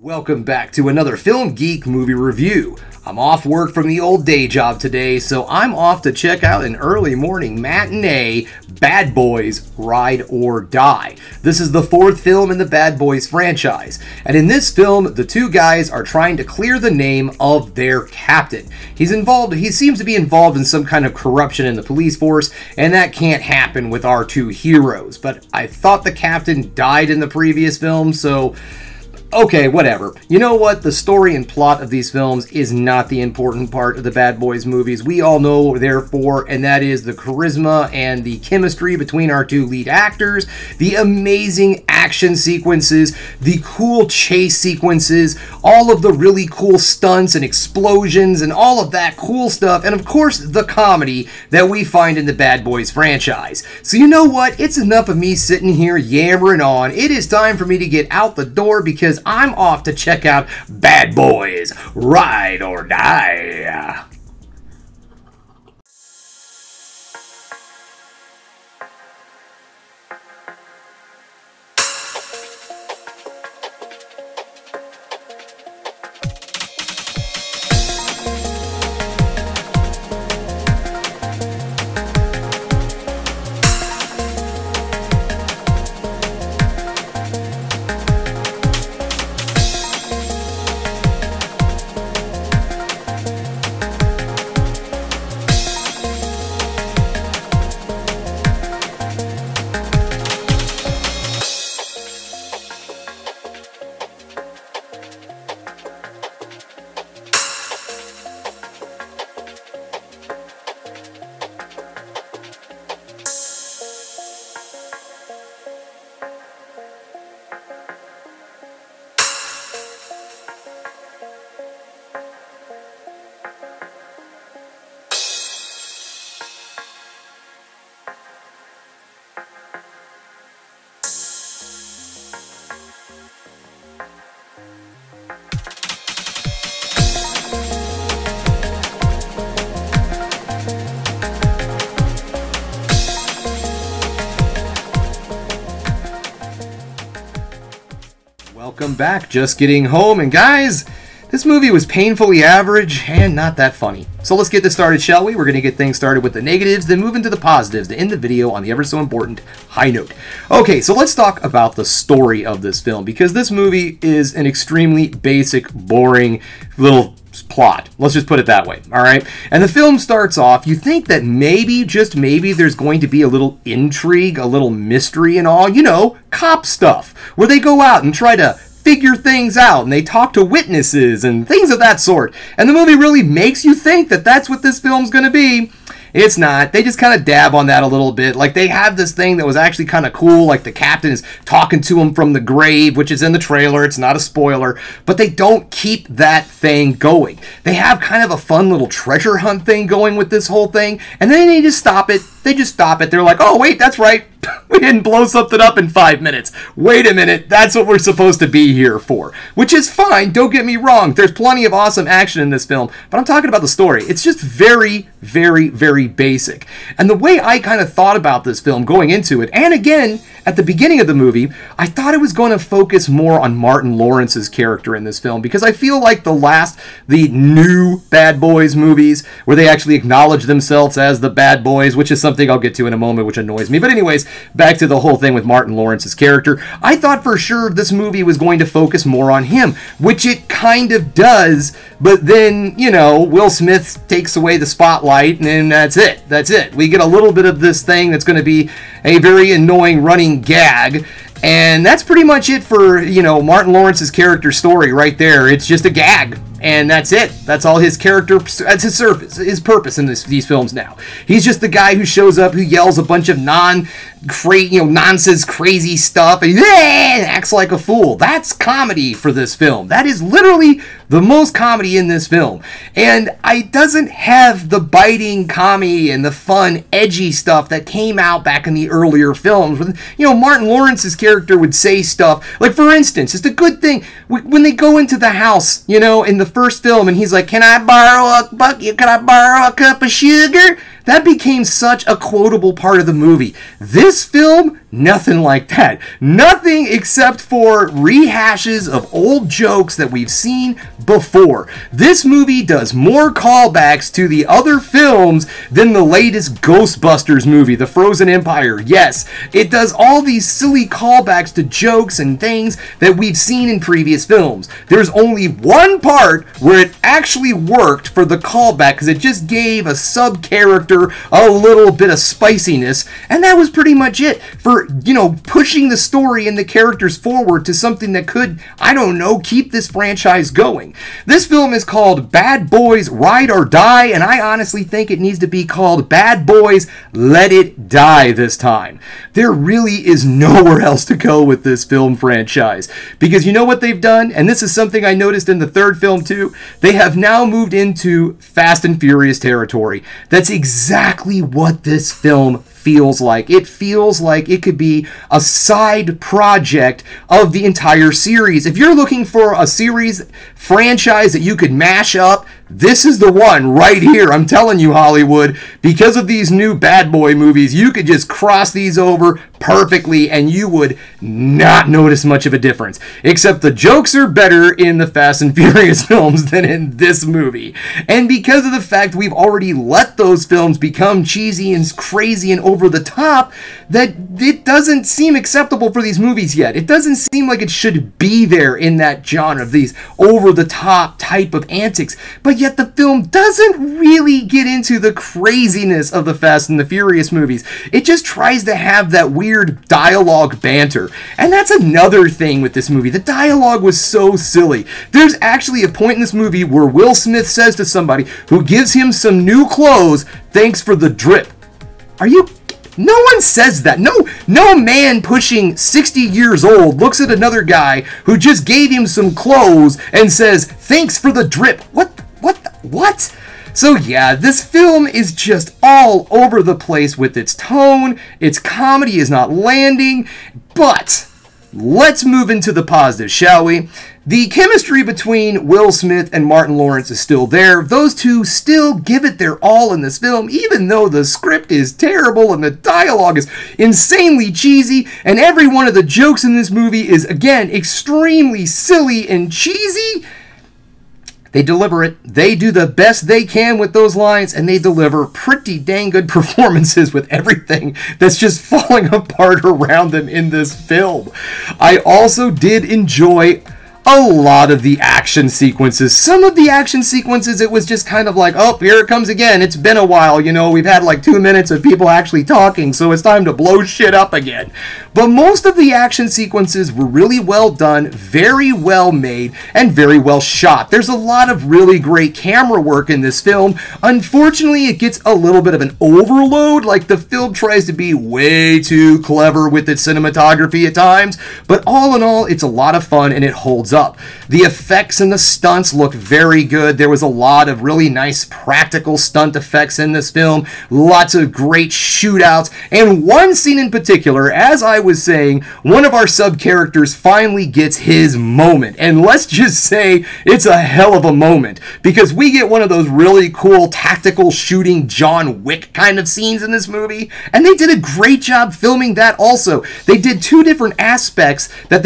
Welcome back to another Film Geek movie review. I'm off work from the old day job today, so I'm off to check out an early morning matinee, Bad Boys: Ride or Die. This is the fourth film in the Bad Boys franchise, and in this film, the two guys are trying to clear the name of their captain. He seems to be involved in some kind of corruption in the police force, and that can't happen with our two heroes. But I thought the captain died in the previous film, so okay, whatever. You know what? The story and plot of these films is not the important part of the Bad Boys movies. We all know, therefore, and that is the charisma and the chemistry between our two lead actors, the amazing action sequences, the cool chase sequences, all of the really cool stunts and explosions and all of that cool stuff, and of course, the comedy that we find in the Bad Boys franchise. So you know what? It's enough of me sitting here yammering on. It is time for me to get out the door because I'm off to check out Bad Boys: Ride or Die. Welcome back, just getting home, and guys, this movie was painfully average and not that funny. So let's get this started, shall we? We're going to get things started with the negatives, then move into the positives to end the video on the ever so important high note. Okay, so let's talk about the story of this film, because this movie is an extremely basic, boring little plot. Let's just put it that way, all right? And the film starts off, you think that maybe, just maybe, there's going to be a little intrigue, a little mystery and all, you know, cop stuff, where they go out and try to figure things out, and they talk to witnesses and things of that sort. And the movie really makes you think that that's what this film's going to be. It's not. They just kind of dab on that a little bit. Like, they have this thing that was actually kind of cool, like the captain is talking to him from the grave, which is in the trailer. It's not a spoiler, but they don't keep that thing going. They have kind of a fun little treasure hunt thing going with this whole thing, and then they just stop it. They just stop it. They're like, oh, wait, that's right. We didn't blow something up in 5 minutes. Wait a minute, that's what we're supposed to be here for. Which is fine, don't get me wrong. There's plenty of awesome action in this film, but I'm talking about the story. It's just very, very, very basic. And the way I kind of thought about this film going into it, and again, at the beginning of the movie, I thought it was going to focus more on Martin Lawrence's character in this film, because I feel like the new Bad Boys movies, where they actually acknowledge themselves as the Bad Boys, which is something I'll get to in a moment, which annoys me. But anyways, back to the whole thing with Martin Lawrence's character. I thought for sure this movie was going to focus more on him, which it kind of does, but then, you know, Will Smith takes away the spotlight, and that's it. That's it. We get a little bit of this thing that's going to be a very annoying running gag, and that's pretty much it for, you know, Martin Lawrence's character story right there. It's just a gag. And that's it. That's all his character, that's his purpose in these films now. He's just the guy who shows up, who yells a bunch of nonsense, crazy stuff, and acts like a fool. That's comedy for this film. That is literally the most comedy in this film. And it doesn't have the biting comedy and the fun, edgy stuff that came out back in the earlier films. When, you know, Martin Lawrence's character would say stuff, like, for instance, it's a good thing, when they go into the house, you know, in the first film, and he's like, can I borrow a cup of sugar? That became such a quotable part of the movie. This film Nothing like that. Nothing except for rehashes of old jokes that we've seen before. This movie does more callbacks to the other films than the latest Ghostbusters movie, The Frozen Empire. Yes, it does all these silly callbacks to jokes and things that we've seen in previous films. There's only one part where it actually worked for the callback because it just gave a sub-character a little bit of spiciness, and that was pretty much it for, you know, pushing the story and the characters forward to something that could, I don't know, keep this franchise going. This film is called Bad Boys Ride or Die, and I honestly think it needs to be called Bad Boys Let It Die this time. There really is nowhere else to go with this film franchise, because you know what they've done, and this is something I noticed in the third film too, they have now moved into Fast and Furious territory. That's exactly what this film feels like. It feels like it could be a side project of the entire series. If you're looking for a series franchise that you could mash up, this is the one right here. I'm telling you, Hollywood, because of these new Bad Boy movies, you could just cross these over perfectly and you would not notice much of a difference. Except the jokes are better in the Fast and Furious films than in this movie. And because of the fact we've already let those films become cheesy and crazy and over the top, that it doesn't seem acceptable for these movies yet. It doesn't seem like it should be there in that genre of these over-the-top type of antics. But yet the film doesn't really get into the craziness of the Fast and the Furious movies. It just tries to have that weird dialogue banter. And that's another thing with this movie. The dialogue was so silly. There's actually a point in this movie where Will Smith says to somebody who gives him some new clothes, "Thanks for the drip." Are you... No one says that. No man pushing 60 years old looks at another guy who just gave him some clothes and says, "Thanks for the drip." What? So yeah, this film is just all over the place with its tone. Its comedy is not landing, but let's move into the positives, shall we? The chemistry between Will Smith and Martin Lawrence is still there. Those two still give it their all in this film, even though the script is terrible and the dialogue is insanely cheesy, and every one of the jokes in this movie is, again, extremely silly and cheesy. They deliver it. They do the best they can with those lines, and they deliver pretty dang good performances with everything that's just falling apart around them in this film. I also did enjoy a lot of the action sequences. Some of the action sequences, it was just kind of like, oh, here it comes again. It's been a while, you know, we've had like 2 minutes of people actually talking, so it's time to blow shit up again. But most of the action sequences were really well done, very well made, and very well shot. There's a lot of really great camera work in this film. Unfortunately, it gets a little bit of an overload, like the film tries to be way too clever with its cinematography at times, but all in all, it's a lot of fun and it holds up. The effects and the stunts look very good. There was a lot of really nice practical stunt effects in this film, lots of great shootouts, and one scene in particular, as I was saying, one of our sub-characters finally gets his moment, and let's just say it's a hell of a moment, because we get one of those really cool tactical shooting John Wick kind of scenes in this movie, and they did a great job filming that also. They did two different aspects that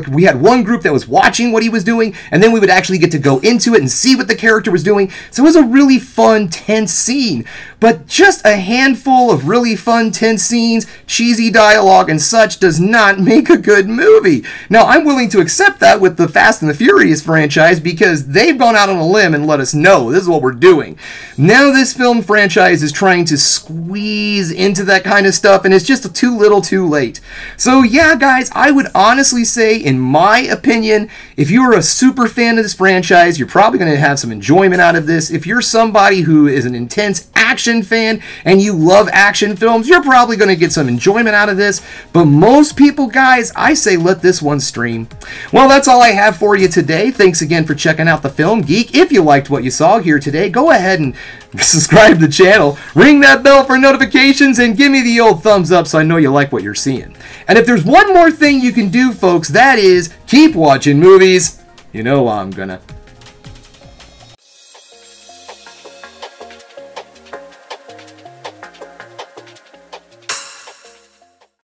we had one group that was watching what he was doing, and then we would actually get to go into it and see what the character was doing. So it was a really fun, tense scene. But just a handful of really fun, tense scenes, cheesy dialogue, and such does not make a good movie. Now, I'm willing to accept that with the Fast and the Furious franchise because they've gone out on a limb and let us know this is what we're doing. Now this film franchise is trying to squeeze into that kind of stuff, and it's just too little too late. So yeah, guys, I would honestly say, in my opinion, if you are a super fan of this franchise, you're probably going to have some enjoyment out of this. If you're somebody who is an intense action fan and you love action films, you're probably going to get some enjoyment out of this. But most people, guys, I say let this one stream. Well, that's all I have for you today. Thanks again for checking out the Film Geek. If you liked what you saw here today, go ahead and subscribe to the channel, ring that bell for notifications, and give me the old thumbs up so I know you like what you're seeing. And if there's one more thing you can do, folks, that is keep watching movies. You know I'm gonna.